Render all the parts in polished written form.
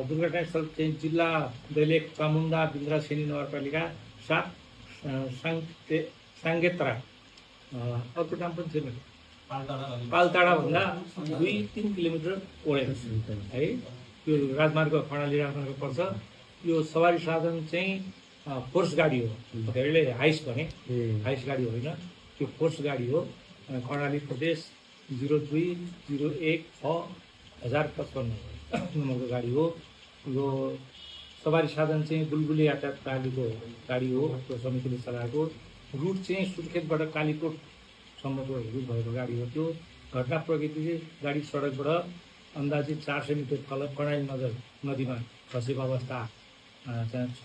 दुर्घटनास्थल चाहिँ जिल्ला दैलेख चामुण्डा बिन्द्रासेनी नगरपालिका 7 साङ्गेत्रा अर्को नाम पनि थिएन पालताडाभन्दा 2-3 किलोमिटर ओढेको है। यो राजमार्ग कर्णाली राजमार्ग पर्छ। यो सवारी साधन चाहिँ फोर्स गाडी हो। धेरैले हाइस भने हाइस गाडी होइन, त्यो फोर्स गाडी हो। कर्णाली प्रदेश 0201/1055 नम्बरको गाडी हो। यो सवारी साधन चाहिँ बुलबुले यातायात प्रणालीको गाडी हो। त्यो समितिले चलाएको रुट चाहिँ सुर्खेतबाट कालीकोटसम्मको रुट भएको गाडी हो। त्यो घटना प्रकृति चाहिँ गाडी सडकबाट अन्दाजित 400 मिटर तल कर्णाली नदीमा खसेको अवस्था चाहिँ छ।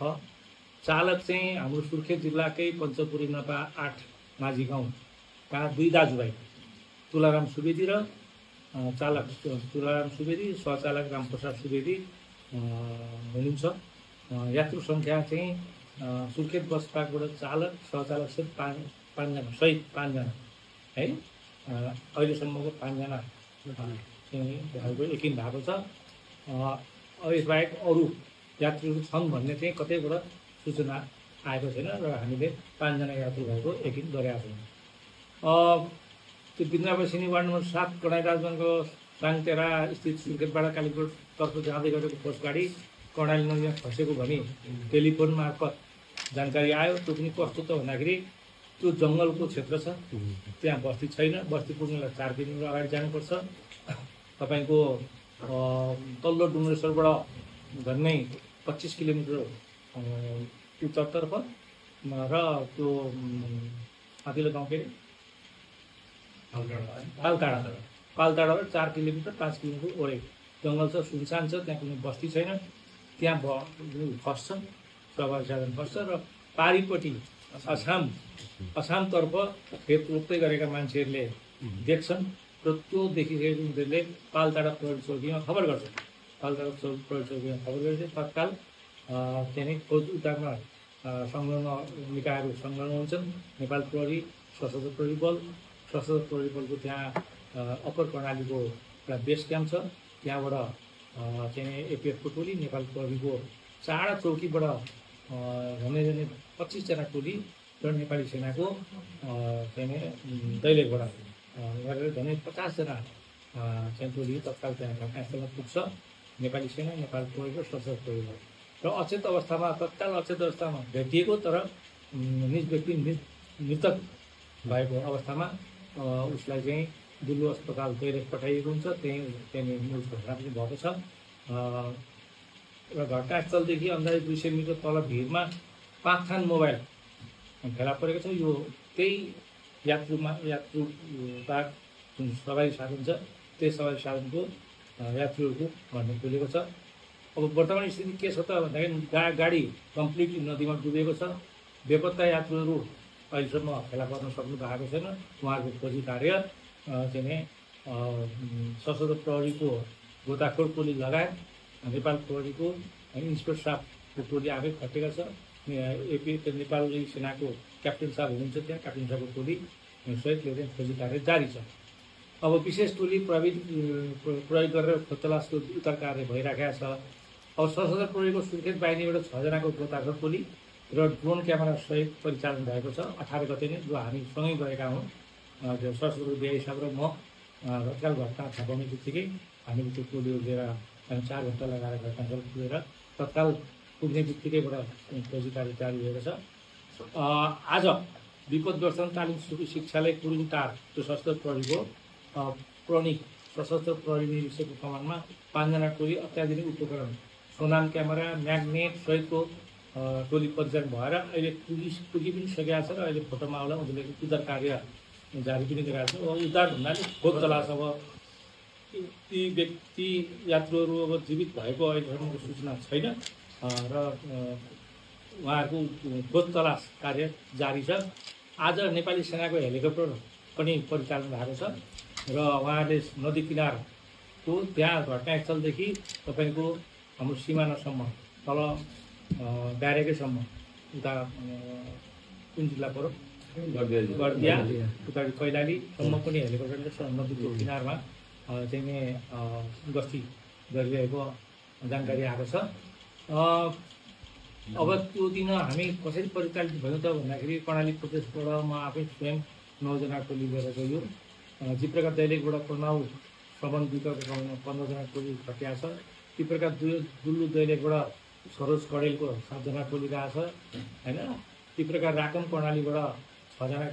चालक चाहिँ हाम्रो सुर्खेत जिल्लाकै पञ्चपुरी नपा 8 माझी गाउँका 2 दाजुभाइ तुलाराम सुवेदी र चालक तुलाराम सुवेदी, सहचालक रामप्रसाद सुवेदी हुनुहुन्छ। यात्रु सङ्ख्या चाहिँ सुर्खेत बस पार्कबाट चालक सहचालक सहित 5जना है। अहिलेसम्मको 5जना चाहिँ यकिन भएको छ। यसबाहेक अरू यात्रुहरू छन् भन्ने चाहिँ कतैबाट सूचना आएको छैन र हामीले 5जना यात्रु भएको यकिन गरेका छौँ। त्यो बिन्द्रासेनी वार्ड नम्बर 7 कर्णाली राजमार्ग साङतेरा स्थित सुर्खेतबाट कालीकोटतर्फ जाँदै गरेको बस गाडी कर्णाली नदीमा खसेको भनी टेलिफोन मार्फत जानकारी आयो। त्यो पनि कस्तो त भन्दाखेरि त्यो जङ्गलको क्षेत्र छ, त्यहाँ बस्ती छैन। बस्ती पुग्नलाई 4 किलोमिटर अगाडि जानुपर्छ। तपाईँको तल्लो डुङ्ग्रेश्वरबाट झन्डै 25 किलोमिटर उत्तरतर्फ र त्यो माथिल्लो गाउँ के पालताडाबाट 4 किलोमिटर 5 किलोमिटर ओढे जङ्गल छ, सुनसान छ, त्यहाँ कुनै बस्ती छैन। त्यहाँ खस्छ, सवारी साधन खस्छ र पारिपट्टि असमतर्फ खेत रोप्दै गरेका मान्छेहरूले देख्छन् र त्यो देखिसकेपछि उनीहरूले पालताडा प्रहरी चौकीमा खबर गर्छ। पालताडा प्रहरी चौकीमा खबर गरेपछि तत्काल त्यहाँदेखि खोज उद्धारमा संलग्न निकायहरू संलग्न हुन्छन्। नेपाल प्रहरी, सशस्त्र प्रहरी बल, सशस्त्र प्रहरी बलको त्यहाँ अप्पर कर्णालीको एउटा बेस क्याम्प छ। त्यहाँबाट चाहिँ एपिएफको टोली, नेपाल प्रहरीको चाडा चौकीबाट झन्डै 25जना टोली र नेपाली सेनाको चाहिँ दैलेखबाट गरेर झन्डै 50जना चाहिँ टोली तत्काल त्यहाँ घटनास्थलमा पुग्छ। नेपाली सेना, नेपाल प्रहरी र सशस्त्र प्रहरी बल र तत्काल अचेत अवस्थामा भेटिएको तर निज व्यक्ति मृतक भएको अवस्थामा उसलाई चाहिँ दुल्लु अस्पताल दैलेख पठाइएको हुन्छ। त्यहाँनिर मृत्यु घटना पनि भएको छ र घटनास्थलदेखि अन्दाज 200 मिटर तल भिरमा 5 थान मोबाइल फेला परेको छ। यो त्यही यात्रुका जुन सवारी साधन छ त्यही सवारी साधनको यात्रुहरूको भन्ने खुलेको छ। अब वर्तमान स्थिति के छ त भन्दाखेरि गाडी कम्प्लिटली नदीमा डुबेको छ। बेपत्ता यात्रुहरू अहिलेसम्म फेला पर्न सक्नु भएको छैन। उहाँहरूको खोजी कार्य चाहिँ सशस्त्र प्रहरीको गोताखोर टोली लगायत नेपाल प्रहरीको इन्सपेक्टर साहबको टोली आफै खटेका छ। नेपाली सेनाको क्याप्टेन साहब हुनुहुन्छ, त्यहाँ क्याप्टेन साहबको टोली सहितले चाहिँ खोजी कार्य जारी छ। अब विशेष टोली प्रयोग गरेर खोज तलासको उद्धार कार्य भइरहेको छ। अब सशस्त्र प्रहरीको सुर्खेत बाहिनीबाट 6 जनाको गोताखोर टोली र ड्रोन क्यामेरा सहित परिचालन भएको छ। 18 गते नै जो हामी सँगै गएका हौँ, सशस्त्र बिआई साहब र म तत्काल घटना थाहा पाउने बित्तिकै हामीले त्यो टोलीहरू लिएर 4 घन्टा लगाएर घटनास्थल पुगेर तत्काल पुग्ने बित्तिकैबाट खोजी कार्य जारी भएको छ। आज विपदवर्धन तालिम शिक्षालय कुरुङटार त्यो सशस्त्र प्रहरीको सशस्त्र प्रहरी निरीक्षकको कमानमा 5 जना टोली, अत्याधुनिक उपकरण, सोनाम क्यामेरा, म्याग्नेट सहितको टोली परिचालन भएर अहिले पुगी पनि सकेका छ र अहिले फोटोमा आउला उनीहरूले उद्धार कार्य जारी पनि गरिरहेको छ। अब उद्धार भन्नाले खोज तलास। अब ती व्यक्ति यात्रुहरू अब जीवित भएको अहिलेसम्मको सूचना छैन र उहाँहरूको खोज तलास कार्य जारी छ। आज नेपाली सेनाको हेलिकप्टर पनि परिचालन भएको छ र उहाँहरूले नदी किनारको त्यहाँ घटनास्थलदेखि तपाईँको हाम्रो सिमानासम्म तल ब्यारेकैसम्म उता कुन जिल्ला पऱ्यो गर्दिया उता कैलालीसम्म पनि हेलिकप्टरले नदीको किनारमा चाहिँ गस्ती गरिरहेको जानकारी आएको छ। अब त्यो दिन हामी कसरी परिचालित भयौँ त भन्दाखेरि कर्णाली प्रदेशबाट म आफै स्वयं 9 जना टोली लिएर गयो। जे प्रकार दैलेखबाट प्रणव श्रवण विकको 15 जना टोली खटिया छ, ती प्रकार दुल्लु दैलेखबाट सरोज कडेलको 7 जना टोली रहेछ होइन। ती प्रकार राकम कर्णालीबाट 6 जना